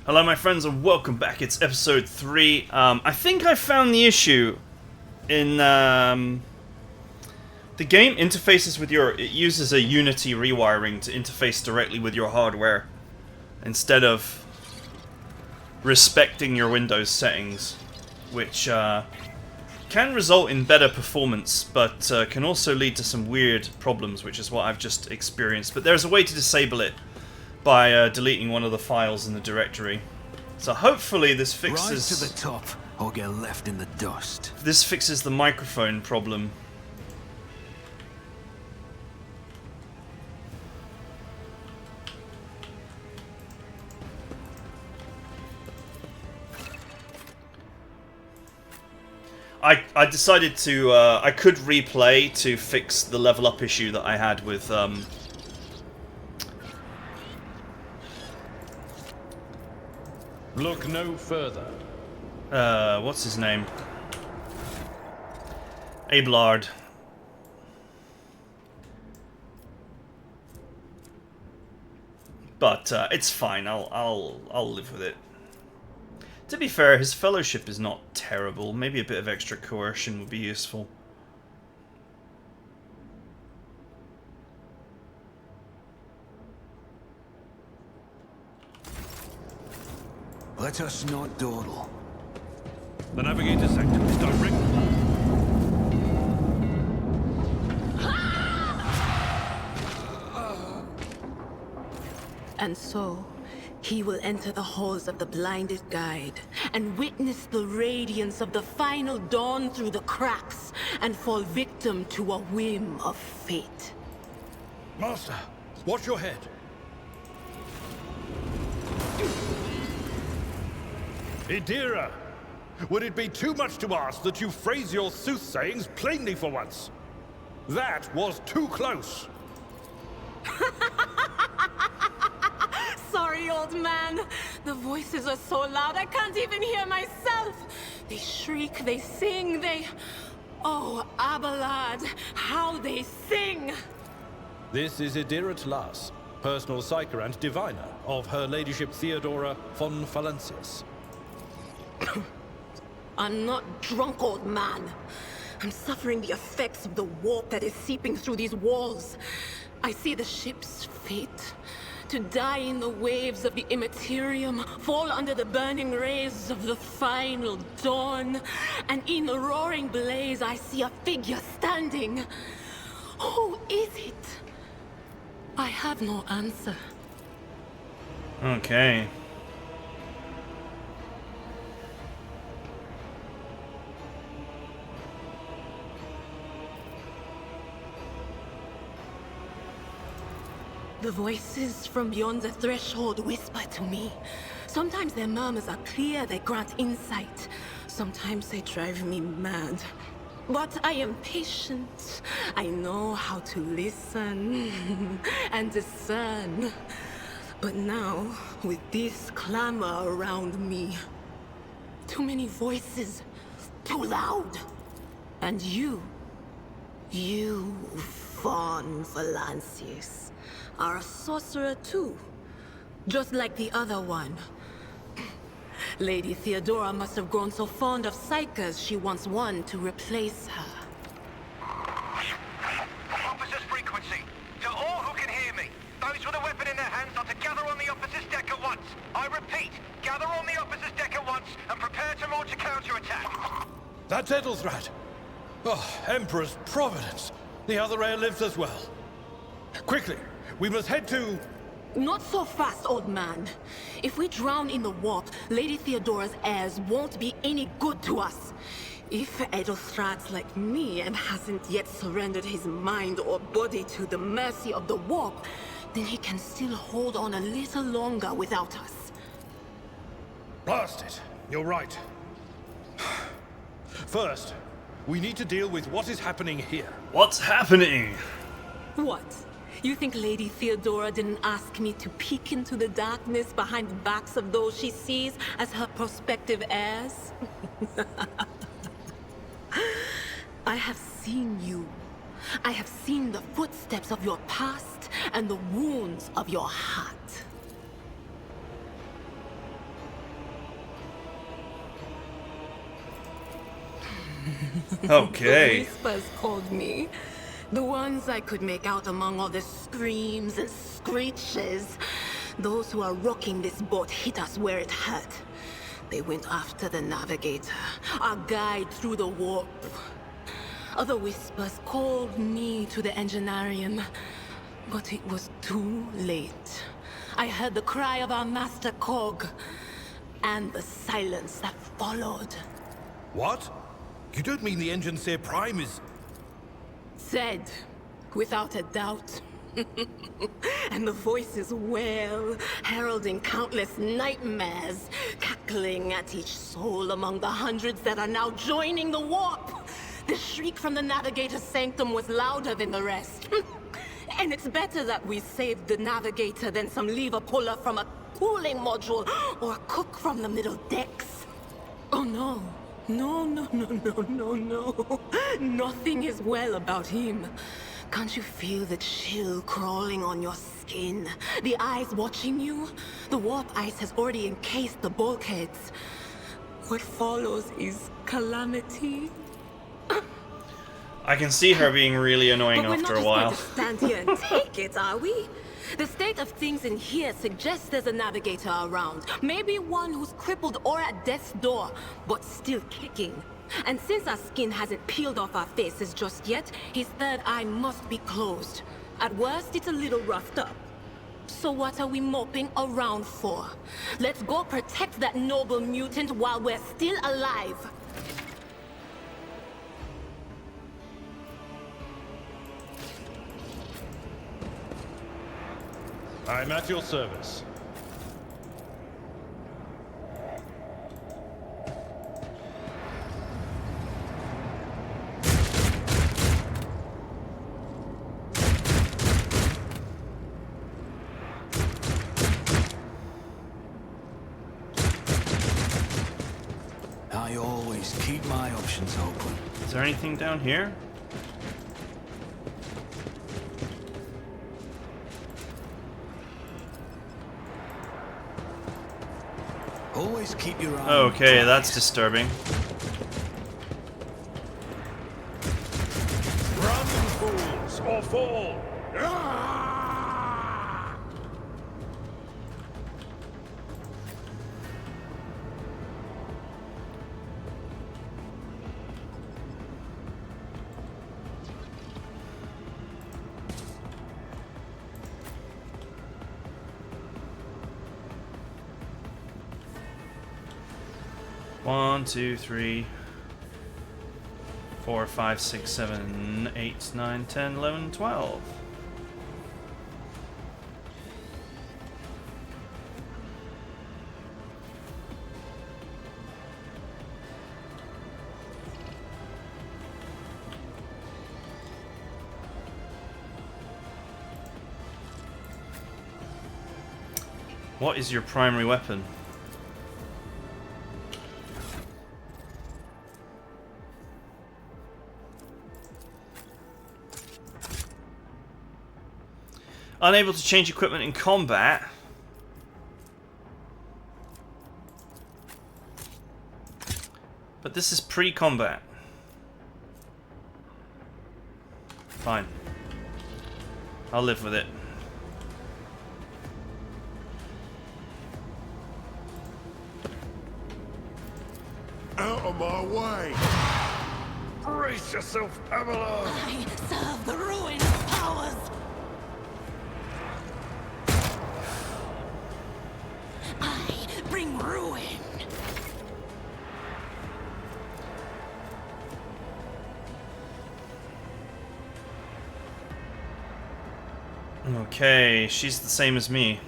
Hello my friends and welcome back. It's episode 3. I think I found the issue in the game interfaces with it uses a Unity rewiring to interface directly with your hardware instead of respecting your Windows settings, which can result in better performance, but can also lead to some weird problems, which is what I've just experienced. But there's a way to disable it by deleting one of the files in the directory. So hopefully this fixes... Rise to the top or get left in the dust. This fixes the microphone problem. I decided to, I could replay to fix the level up issue that I had with, Look no further. what's his name? Abelard. But it's fine. I'll live with it. To be fair, his fellowship is not terrible. Maybe a bit of extra coercion would be useful. Let us not dawdle. The navigator sector is direct. And so, he will enter the halls of the blinded guide and witness the radiance of the final dawn through the cracks and fall victim to a whim of fate. Master, watch your head. Idira, would it be too much to ask that you phrase your soothsayings plainly for once? That was too close. Sorry, old man. The voices are so loud I can't even hear myself. They shriek, they sing, they... Oh, Abelard, how they sing! This is Idira Tlas, personal psyker and diviner of Her Ladyship Theodora von Valencius. I'm not drunk, old man. I'm suffering the effects of the warp that is seeping through these walls. I see the ship's fate. To die in the waves of the immaterium, fall under the burning rays of the final dawn. And in the roaring blaze, I see a figure standing. Who is it? I have no answer. Okay. The voices from beyond the threshold whisper to me. Sometimes their murmurs are clear, they grant insight. Sometimes they drive me mad. But I am patient. I know how to listen and discern. But now, with this clamor around me, too many voices, too loud. And you, von Valencius, are a sorcerer too, just like the other one. Lady Theodora must have grown so fond of psychers she wants one to replace her. Officer's frequency. To all who can hear me, those with a weapon in their hands are to gather on the officer's deck at once. I repeat, gather on the officer's deck at once and prepare to launch a counterattack. That's Edelthrat. Oh, Emperor's Providence. The other heir lives as well. Quickly, we must head to... Not so fast, old man. If we drown in the warp, Lady Theodora's heirs won't be any good to us. If Edelthrat's like me and hasn't yet surrendered his mind or body to the mercy of the warp, then he can still hold on a little longer without us. Blast it. You're right. First, we need to deal with what is happening here. What's happening? What? You think Lady Theodora didn't ask me to peek into the darkness behind the backs of those she sees as her prospective heirs? I have seen you. I have seen the footsteps of your past and the wounds of your heart. Okay. The whispers called me. The ones I could make out among all the screams and screeches. Those who are rocking this boat hit us where it hurt. They went after the navigator, our guide through the warp. Other whispers called me to the engineerium, but it was too late. I heard the cry of our master Cog, and the silence that followed. What? You don't mean the Enginseer Prime is... Said, without a doubt. And the voices wail, heralding countless nightmares, cackling at each soul among the hundreds that are now joining the warp. The shriek from the Navigator's sanctum was louder than the rest. And it's better that we saved the Navigator than some lever puller from a cooling module or a cook from the middle decks. Oh no. No. Nothing is well about him. Can't you feel the chill crawling on your skin? The eyes watching you? The warp ice has already encased the bulkheads. What follows is calamity. I can see her being really annoying after a while. But we're not just going to stand here and take it, are we? The state of things in here suggests there's a navigator around. Maybe one who's crippled or at death's door, but still kicking. And since our skin hasn't peeled off our faces just yet, his third eye must be closed. At worst, it's a little roughed up. So what are we moping around for? Let's go protect that noble mutant while we're still alive. I'm at your service. I always keep my options open. Is there anything down here? Always keep your eye Okay, on the that's prize. disturbing. Run, fools, or fall! One, 2, 3, 4, 5, 6, 7, 8, 9, 10, 11, 12. What is your primary weapon? Unable to change equipment in combat. But this is pre-combat. Fine. I'll live with it. Out of my way! Brace yourself, Avalon! I serve the ruin of powers. I bring ruin. Okay, she's the same as me.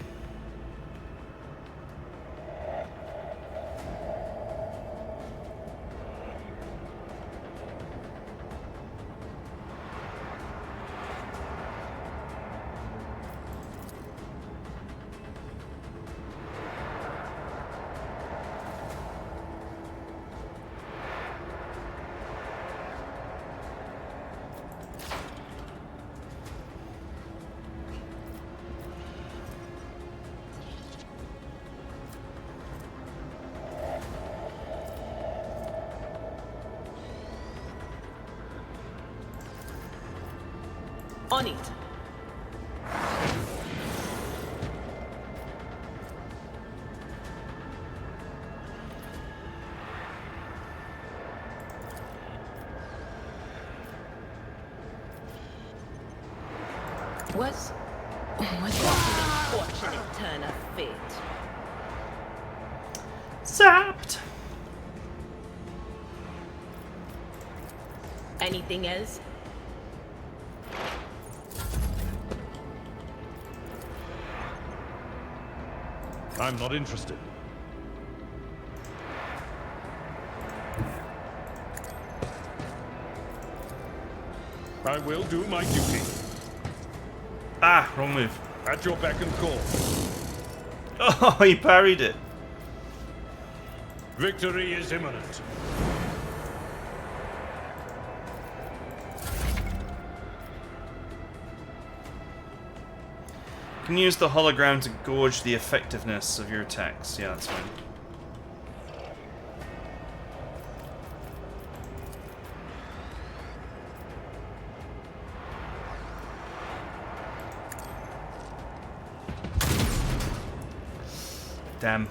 On it. Was that an unfortunate turn of fate? Zapped! Anything else? I'm not interested. I will do my duty. Ah, wrong move. At your beck and call. Oh, he parried it. Victory is imminent. You can use the hologram to gauge the effectiveness of your attacks. Yeah, that's fine. Damn.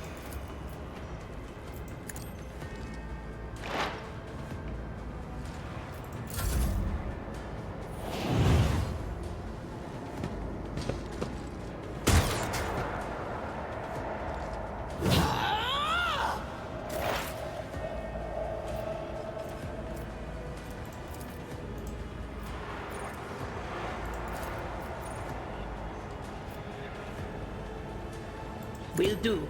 Will do.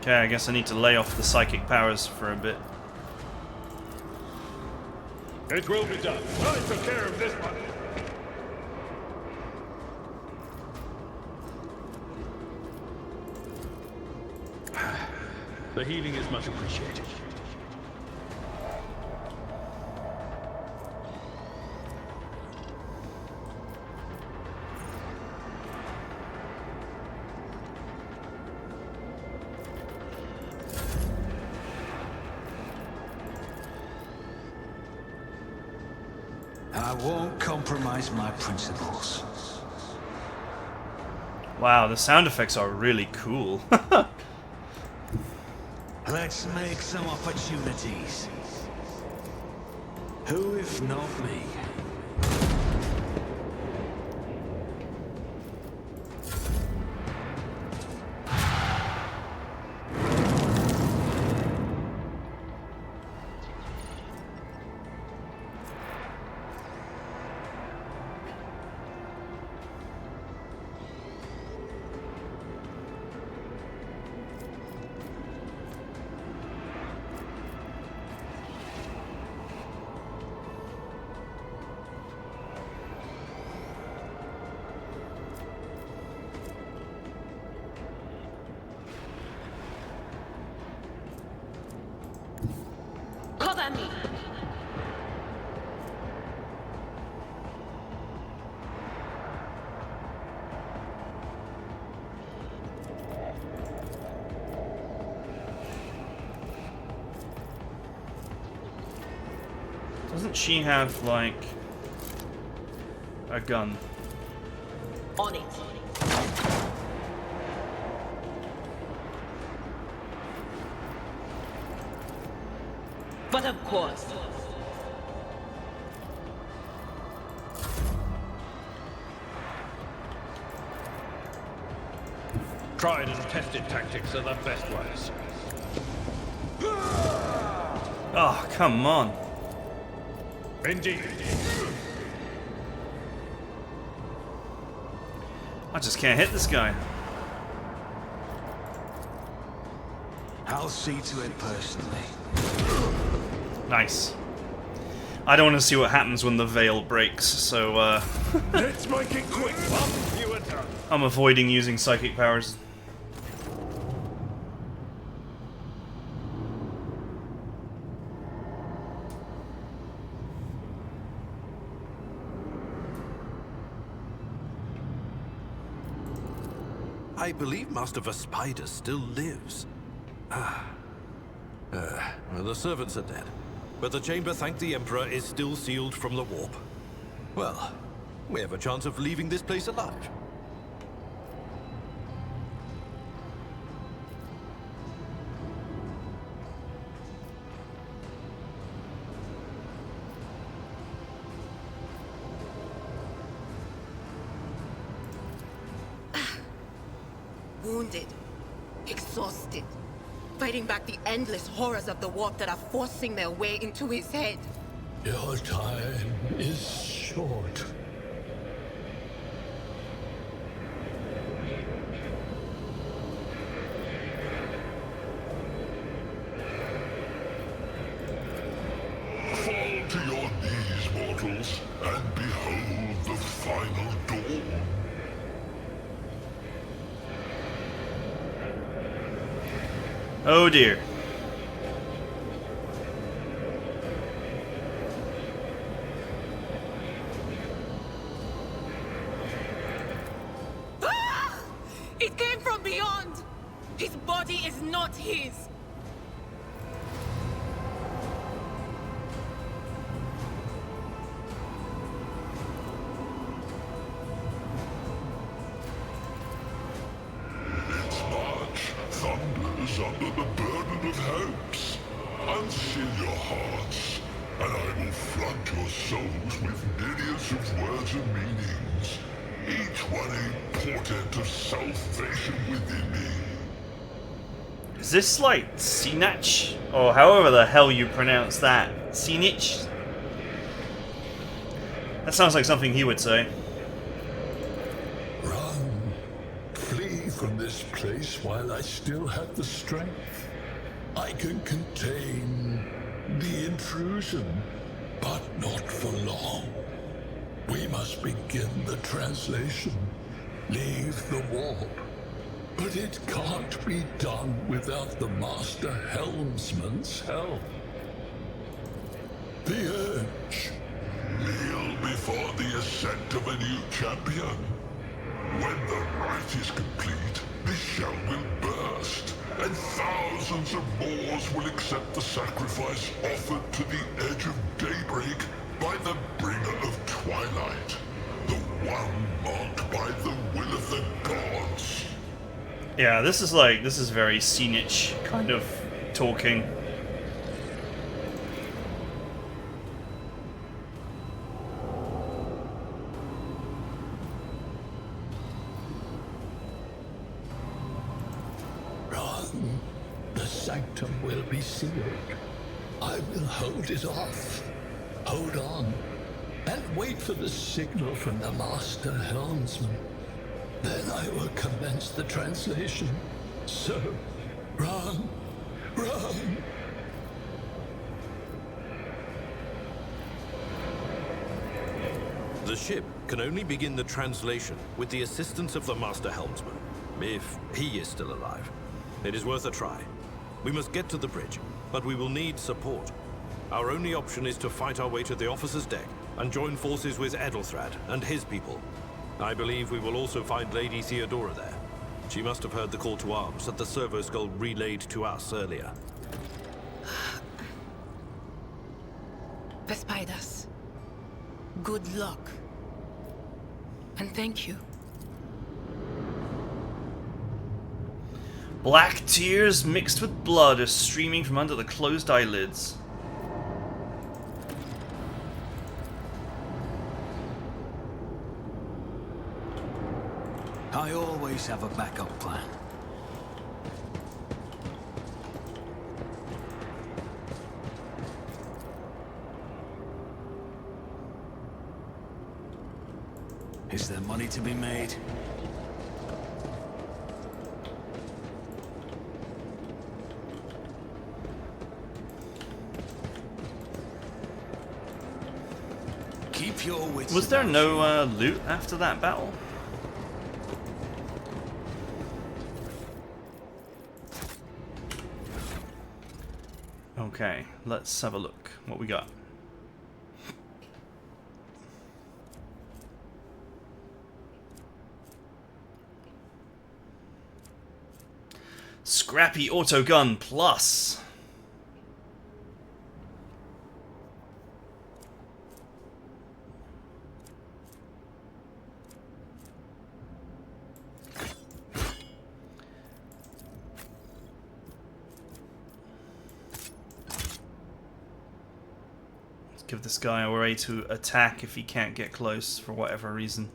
Okay, I guess I need to lay off the psychic powers for a bit. It will be done. I took care of this one. The healing is much appreciated. I won't compromise my principles. Wow, the sound effects are really cool. Let's make some opportunities. Who if not me? Cover me. Doesn't she have, like, a gun? On it. But of course. Tried and tested tactics are the best ways. Oh, come on. Indeed. I just can't hit this guy. I'll see to it personally. Nice. I don't want to see what happens when the veil breaks, so Let's make it quick, Bob. You are done. I'm avoiding using psychic powers. I believe Master Vespider still lives. The servants are dead, but the chamber, thank the Emperor, is still sealed from the warp. Well, we have a chance of leaving this place alive. Wounded, exhausted, fighting back the endless horrors of the warp that are forcing their way into his head. Your time is short. Fall to your knees, mortals, and behold the final dawn. Oh dear. Ah! It came from beyond! His body is not his! Its march thunders under the burden of hopes. Unseal your hearts, and I will flood your souls with myriads of words and meanings, each one a portent of salvation within me. Is this like Sinach? Or however the hell you pronounce that? Sinich? That sounds like something he would say. Run. Flee from this place while I still have the strength. I can contain the intrusion, but not for long. We must begin the translation. Leave the warp. But it can't be done without the Master Helmsman's help. The Edge. Kneel before the ascent of a new champion. When the rite is complete, this shell will burst, and thousands of Moors will accept the sacrifice offered to the edge of daybreak by the bringer of twilight, the one marked by the will of the gods. Yeah, this is very Sinich kind of talking. Run. The sanctum will be sealed. I will hold it off. Hold on. And wait for the signal from the Master Helmsman. Then I will commence the translation. So, run. Run. The ship can only begin the translation with the assistance of the Master Helmsman, if he is still alive. It is worth a try. We must get to the bridge, but we will need support. Our only option is to fight our way to the officer's deck and join forces with Edelthrad and his people. I believe we will also find Lady Theodora there. She must have heard the call to arms that the servo skull relayed to us earlier. Vespidas, good luck. And thank you. Black tears mixed with blood are streaming from under the closed eyelids. I always have a backup plan. Is there money to be made? Keep your wits Was there about no you. loot after that battle? Okay, let's have a look. What we got? Scrappy autogun plus. Give this guy a way to attack if he can't get close for whatever reason.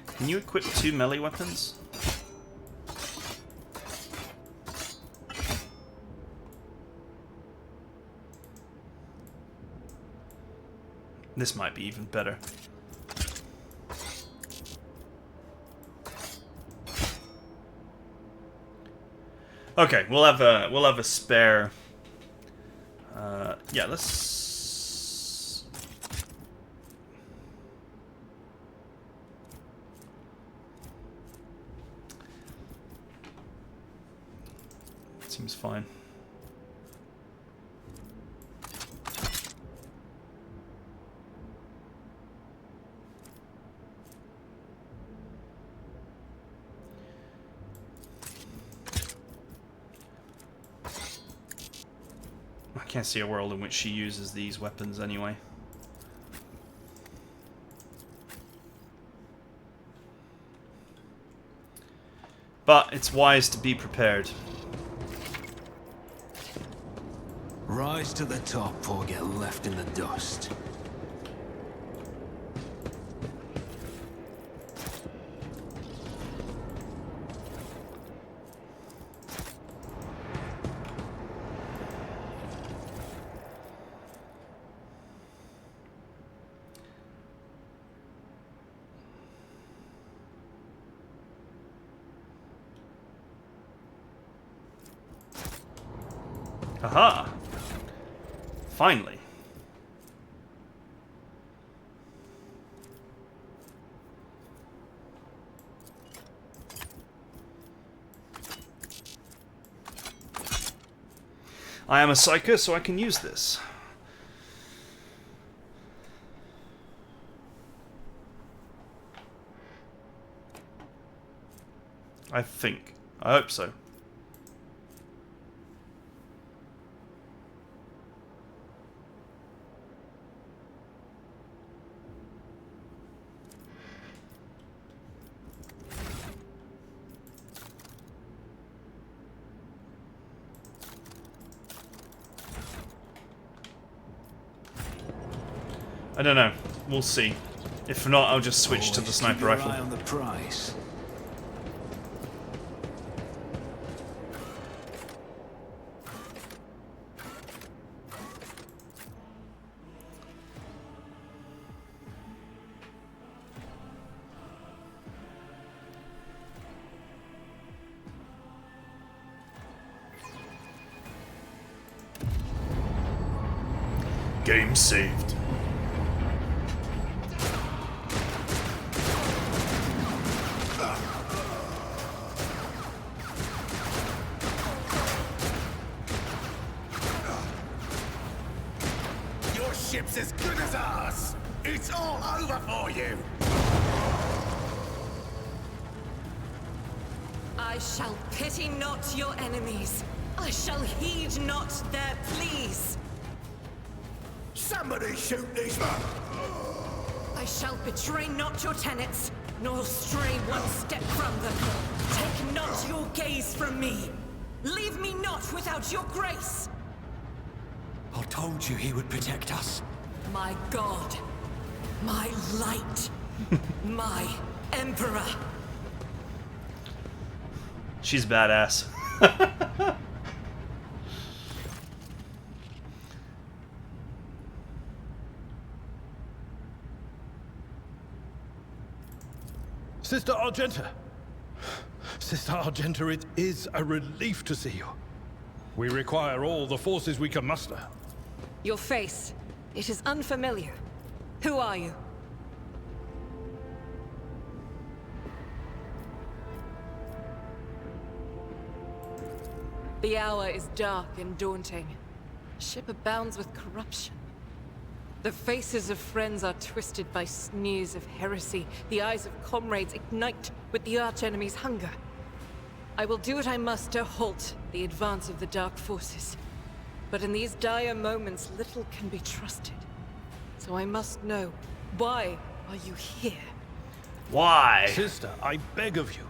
Can you equip 2 melee weapons? This might be even better. Okay, we'll have a spare. Yeah, let's. Seems fine. I can't see a world in which she uses these weapons anyway. But it's wise to be prepared. Rise to the top or get left in the dust. Aha! Finally. I am a psyker, so I can use this. I think. I hope so. I don't know. We'll see. If not, I'll just switch to the sniper rifle. Eye on the prize. Game saved. Your ship's as good as ours. It's all over for you. I shall pity not your enemies. I shall heed not their pleas. Somebody shoot these men. I shall betray not your tenets, nor stray one step from them. Take not your gaze from me. Leave me not without your grace. I told you he would protect us. My God, my light, my emperor. She's badass. Sister Argenta! Sister Argenta, it is a relief to see you. We require all the forces we can muster. Your face, it is unfamiliar. Who are you? The hour is dark and daunting. Ship abounds with corruption. The faces of friends are twisted by sneers of heresy. The eyes of comrades ignite with the archenemy's hunger. I will do what I must to halt the advance of the Dark Forces. But in these dire moments, little can be trusted. So I must know, why are you here? Why? Sister, I beg of you.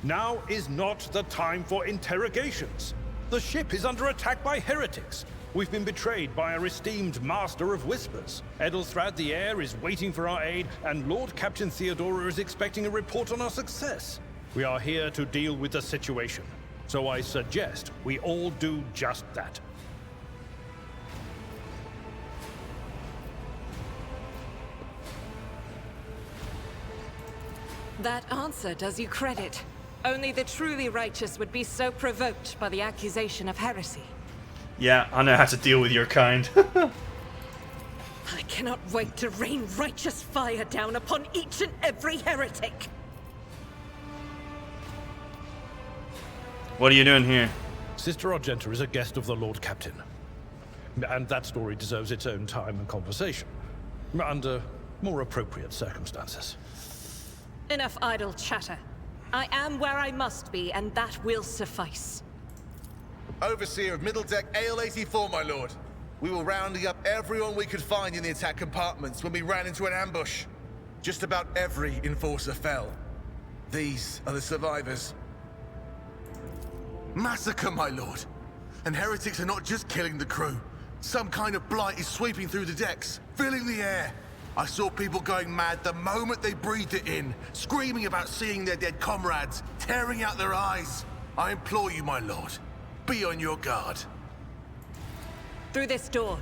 Now is not the time for interrogations. The ship is under attack by heretics. We've been betrayed by our esteemed Master of Whispers. Edelthrad the Heir is waiting for our aid, and Lord Captain Theodora is expecting a report on our success. We are here to deal with the situation, so I suggest we all do just that. That answer does you credit. Only the truly righteous would be so provoked by the accusation of heresy. Yeah, I know how to deal with your kind. I cannot wait to rain righteous fire down upon each and every heretic. What are you doing here? Sister Argenta is a guest of the Lord Captain. And that story deserves its own time and conversation. Under more appropriate circumstances. Enough idle chatter. I am where I must be, and that will suffice. Overseer of Middle Deck AL-84, my lord. We were rounding up everyone we could find in the attack compartments when we ran into an ambush. Just about every enforcer fell. These are the survivors. Massacre, my lord. And heretics are not just killing the crew. Some kind of blight is sweeping through the decks, filling the air. I saw people going mad the moment they breathed it in, screaming about seeing their dead comrades, tearing out their eyes. I implore you, my lord, be on your guard. Through this door,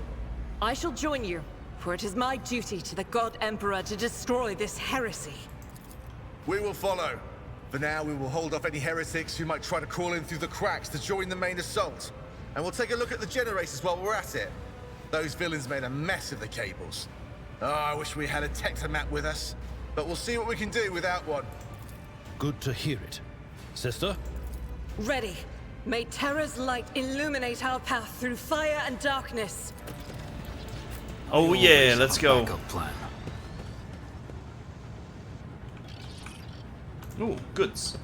I shall join you, for it is my duty to the God Emperor to destroy this heresy. We will follow. For now, we will hold off any heretics who might try to crawl in through the cracks to join the main assault. And we'll take a look at the generators while we're at it. Those villains made a mess of the cables. Oh, I wish we had a Tectomat with us. But we'll see what we can do without one. Good to hear it. Sister? Ready. May Terra's light illuminate our path through fire and darkness. Oh yeah, let's go. Plan. Ooh, goods.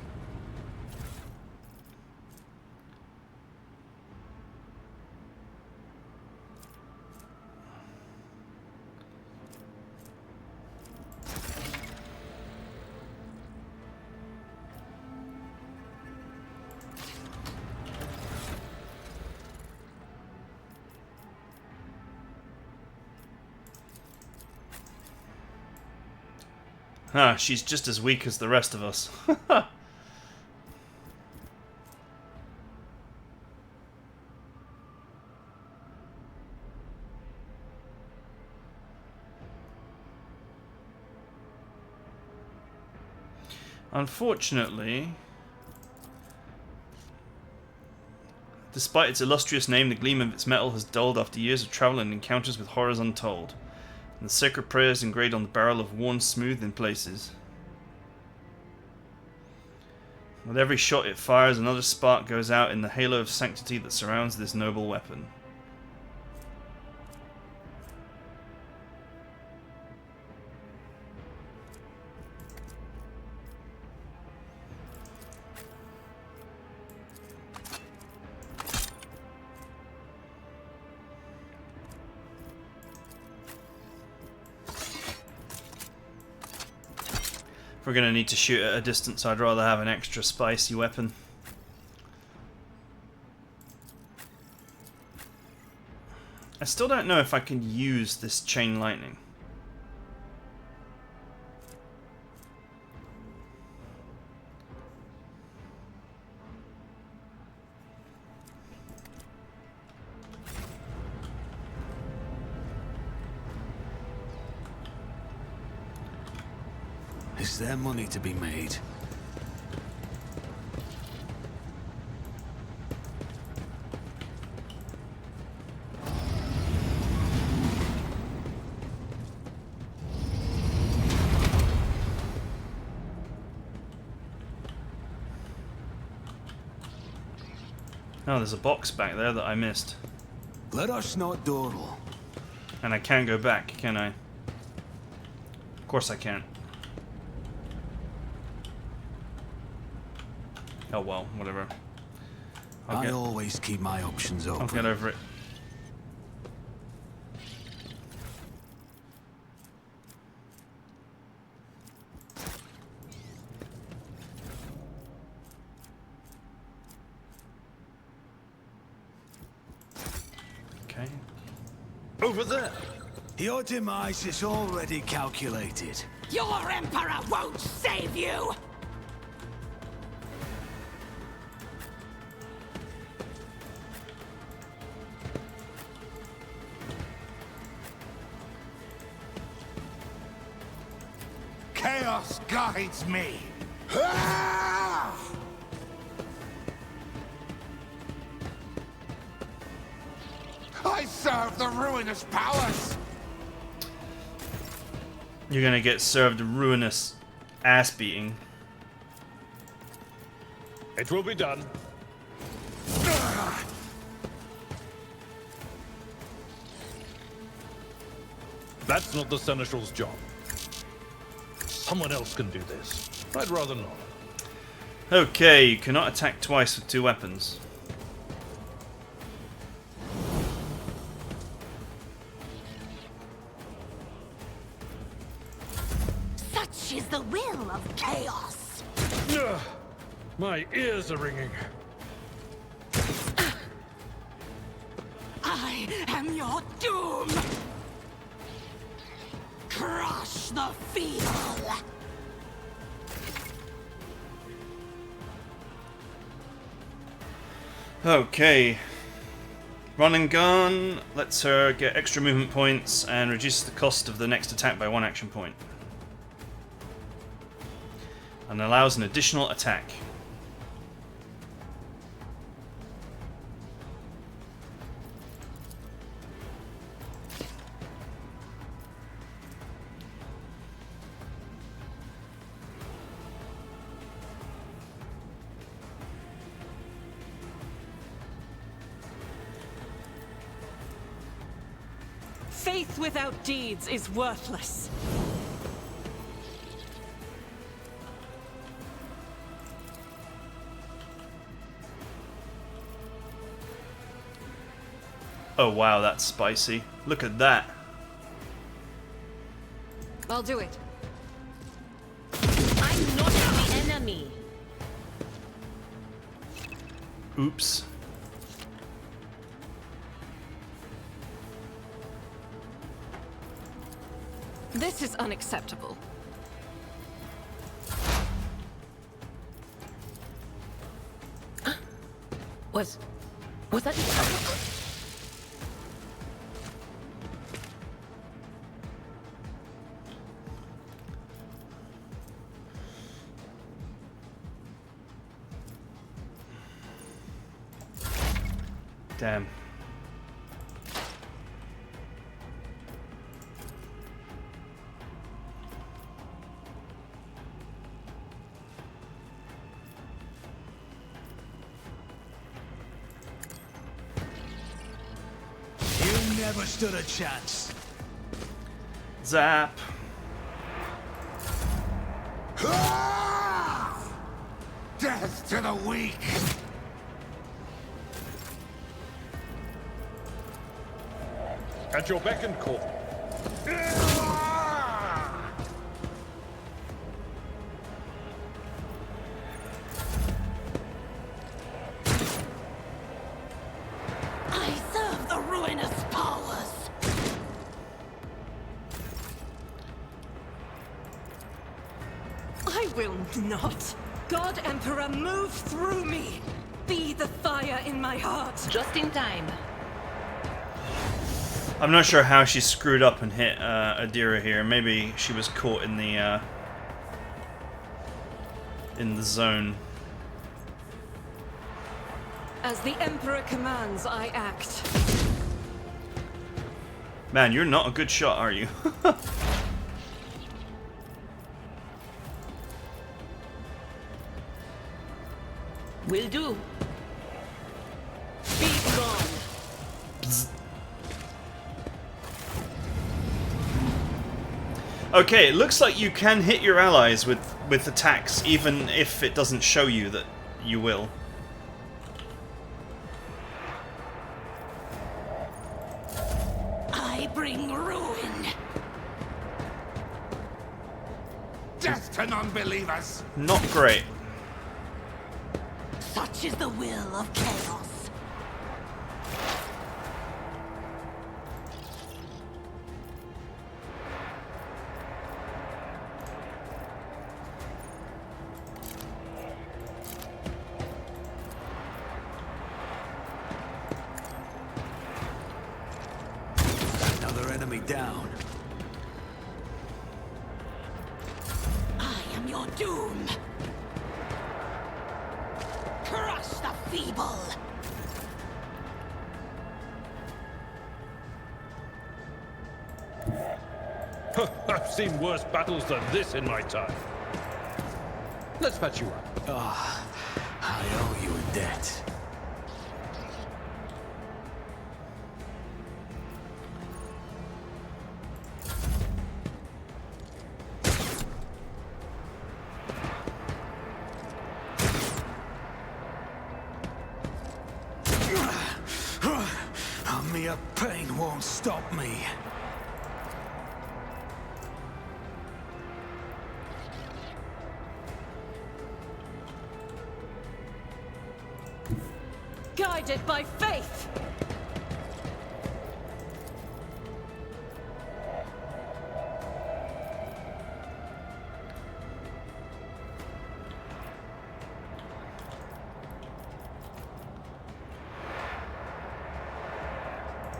Ah, she's just as weak as the rest of us. Unfortunately, despite its illustrious name, the gleam of its metal has dulled after years of travel and encounters with horrors untold. And the sacred prayers engraved on the barrel have worn smooth in places. With every shot it fires, another spark goes out in the halo of sanctity that surrounds this noble weapon. If we're going to need to shoot at a distance, I'd rather have an extra spicy weapon. I still don't know if I can use this chain lightning. Is there money to be made? Oh, there's a box back there that I missed. Let us not dawdle. And I can't go back, can I? Of course I can't. Oh well, whatever. I always keep my options open. I'll get over it. Okay. Over there! Your demise is already calculated. Your Emperor won't save you! Chaos guides me. I serve the ruinous powers. You're gonna get served a ruinous ass beating. It will be done. That's not the Seneschal's job. Someone else can do this. I'd rather not. Okay, you cannot attack twice with 2 weapons. Such is the will of chaos. Ugh, my ears are ringing. I am your doom. Crush the feeble. Okay. Run and gun lets her get extra movement points and reduces the cost of the next attack by 1 action point. And allows an additional attack. Faith without deeds is worthless. Oh wow, that's spicy. Look at that. I'll do it. I'm not the enemy. Oops. This is unacceptable. Was that? Damn. You never stood a chance. Zap. Death to the weak. At your beck and call. I serve the ruinous powers. I will not. God Emperor, move through me. Be the fire in my heart. Just in time. I'm not sure how she screwed up and hit Adira here. Maybe she was caught in the zone. As the Emperor commands, I act. Man, you're not a good shot, are you? Will do. Be gone. Okay, it looks like you can hit your allies with attacks, even if it doesn't show you that you will. I bring ruin. Death to non-believers! Not great. Such is the will of chaos. Another enemy down. I am your doom. Crush the feeble. I've seen worse battles than this in my time. Let's patch you up. Ah, I owe you a debt. Mere pain won't stop me. Guided by faith!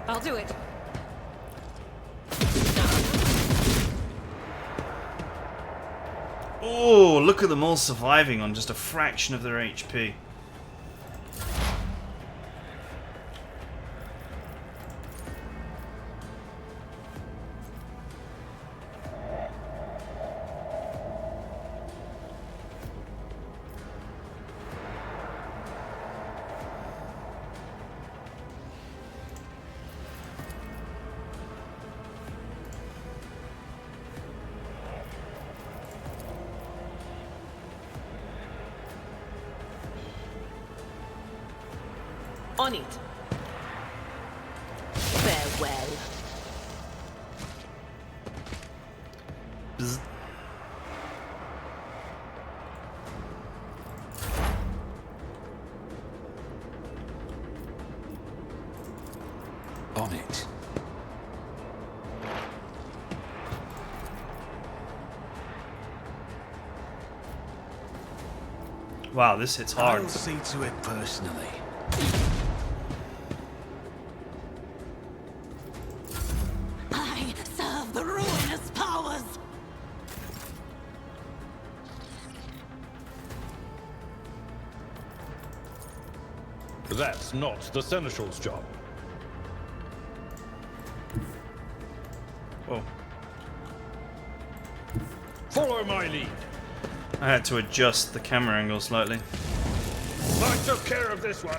I'll do it. Oh, look at them all surviving on just a fraction of their HP. On it. Farewell. Bzz. On it. Wow, this hits hard. I'll see to it personally. I serve the ruinous powers. That's not the Seneschal's job. Whoa. Follow my lead. I had to adjust the camera angle slightly. I took care of this one.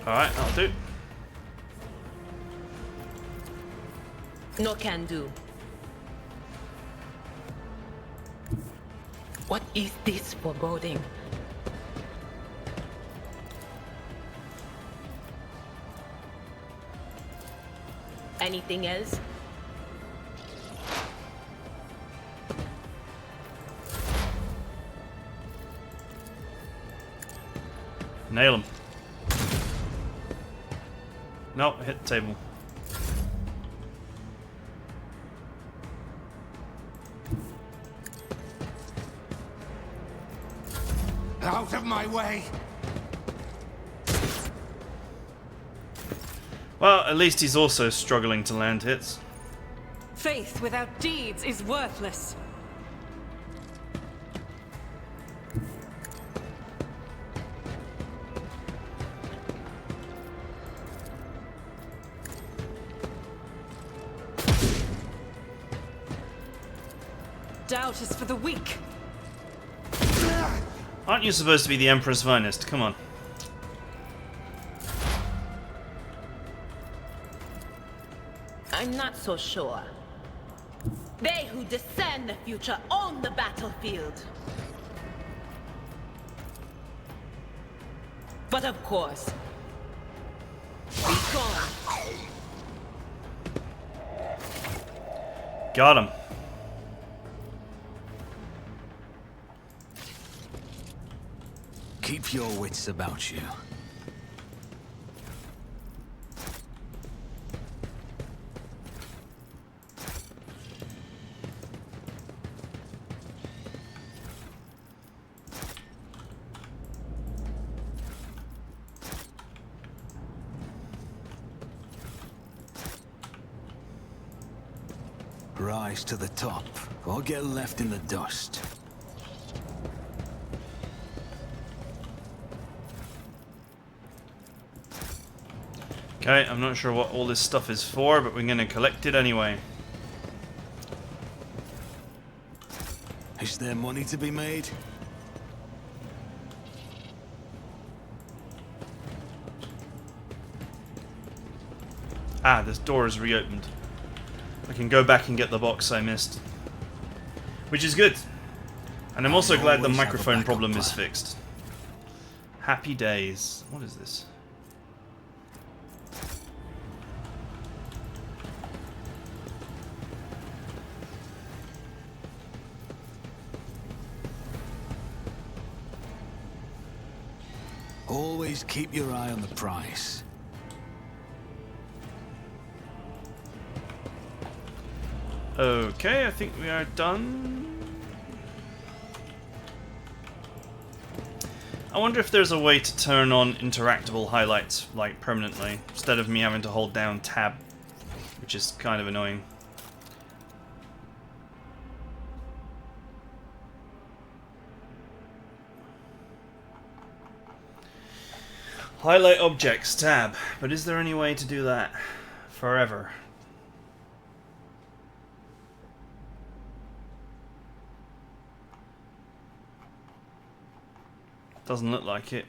Alright, that'll do. No can do. What is this foreboding? Anything else? Nail him. No, hit the table. Out of my way! Well, at least he's also struggling to land hits. Faith without deeds is worthless. doubt is for the weak. Aren't you supposed to be the Emperor's finest? Come on. I'm not so sure. They who discern the future own the battlefield. But of course, be gone. Got him. Keep your wits about you. Rise to the top, or get left in the dust. Okay, I'm not sure what all this stuff is for, but we're gonna collect it anyway. Is there money to be made? Ah, this door is reopened. I can go back and get the box I missed. Which is good. And I'm also glad the microphone problem is fixed. Happy days. What is this? Always keep your eye on the price. Okay, I think we are done. I wonder if there's a way to turn on interactable highlights, like, permanently, instead of me having to hold down tab, which is kind of annoying. Highlight objects, tab. But is there any way to do that forever? Doesn't look like it.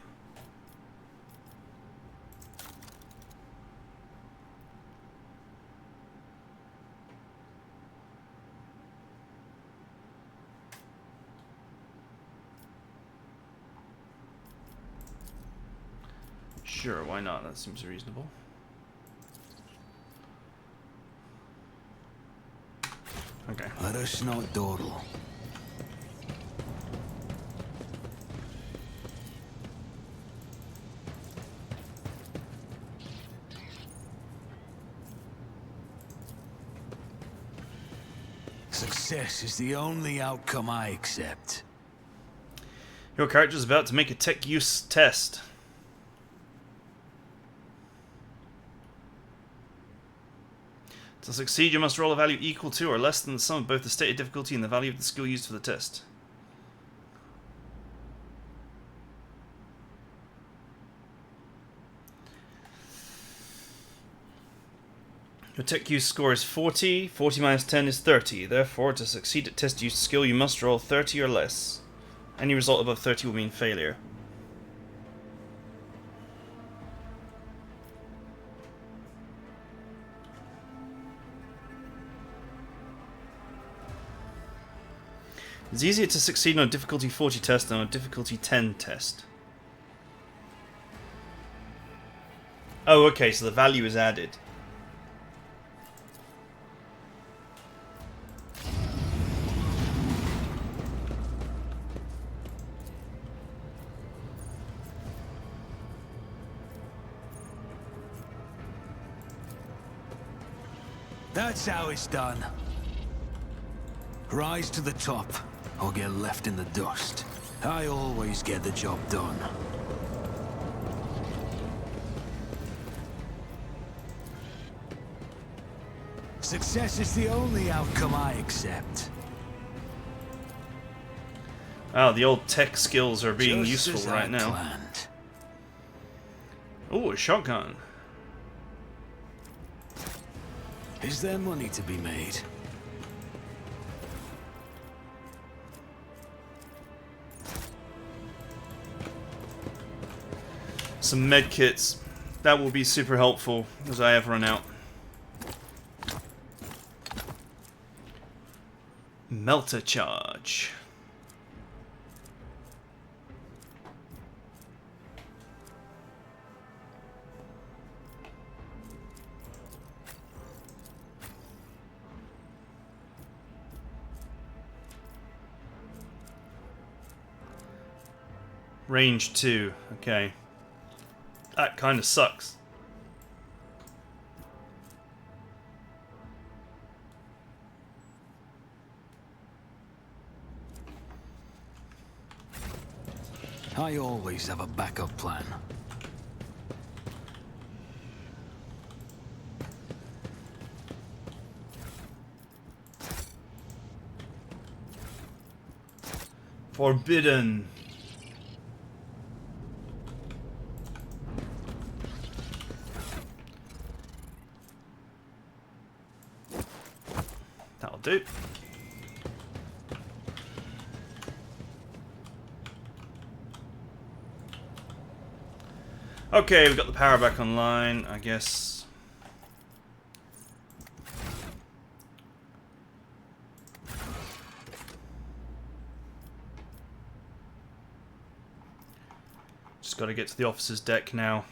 Sure, why not? That seems reasonable. Okay. Let us not dawdle. Success is the only outcome I accept. Your character is about to make a tech use test. To succeed, you must roll a value equal to or less than the sum of both the stated difficulty and the value of the skill used for the test. Your tech use score is 40. 40 minus 10 is 30. Therefore, to succeed at test use skill, you must roll 30 or less. Any result above 30 will mean failure. It's easier to succeed on a difficulty 40 test than on a difficulty 10 test. Oh, okay, so the value is added. That's how it's done. Rise to the top, or get left in the dust. I always get the job done. Success is the only outcome I accept. Wow, the old tech skills are being Just useful as right I now. planned. Oh, a shotgun. Is there money to be made? some med kits. That will be super helpful as I have run out. Melter charge. Range 2. Okay. That kind of sucks. I always have a backup plan. Forbidden. That'll do. Okay, we've got the power back online, I guess. Just got to get to the officer's deck now.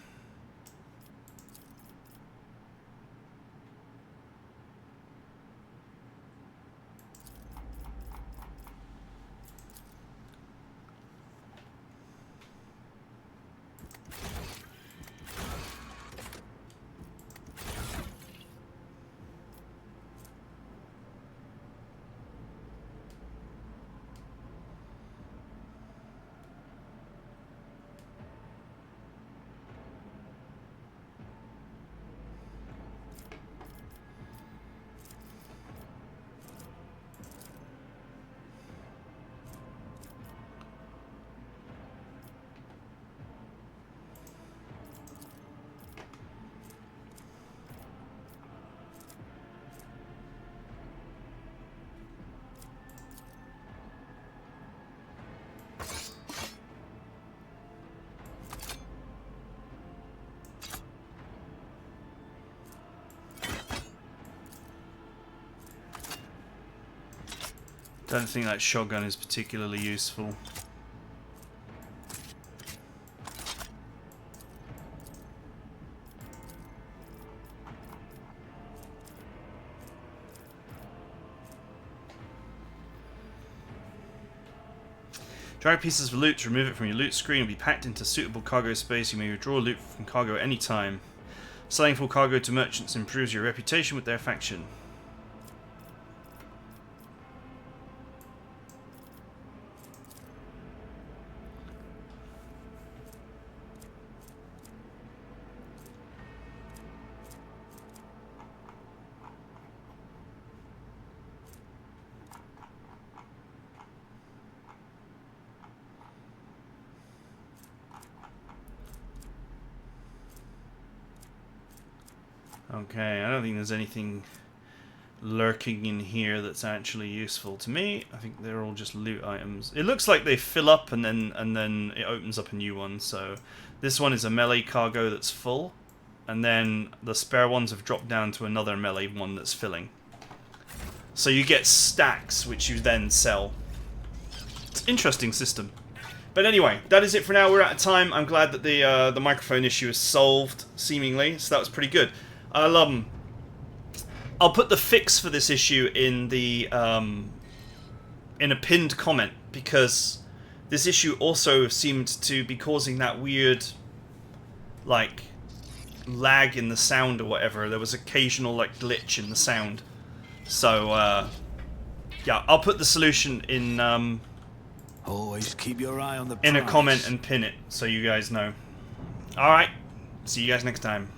Don't think that shotgun is particularly useful. Drag pieces of loot to remove it from your loot screen and be packed into suitable cargo space. You may withdraw loot from cargo at any time. Selling full cargo to merchants improves your reputation with their faction. Okay, I don't think there's anything lurking in here that's actually useful to me. I think they're all just loot items. It looks like they fill up and then it opens up a new one. So this one is a melee cargo that's full, and then the spare ones have dropped down to another melee one that's filling. So you get stacks which you then sell. It's an interesting system. But anyway, that is it for now. We're out of time. I'm glad that the microphone issue is solved, seemingly. So that was pretty good. I'll put the fix for this issue in the in a pinned comment, because this issue also seemed to be causing that weird like lag in the sound or whatever. There was occasional like glitch in the sound. So yeah, I'll put the solution in Always keep your eye on the in a prize. comment and pin it so you guys know. All right, see you guys next time.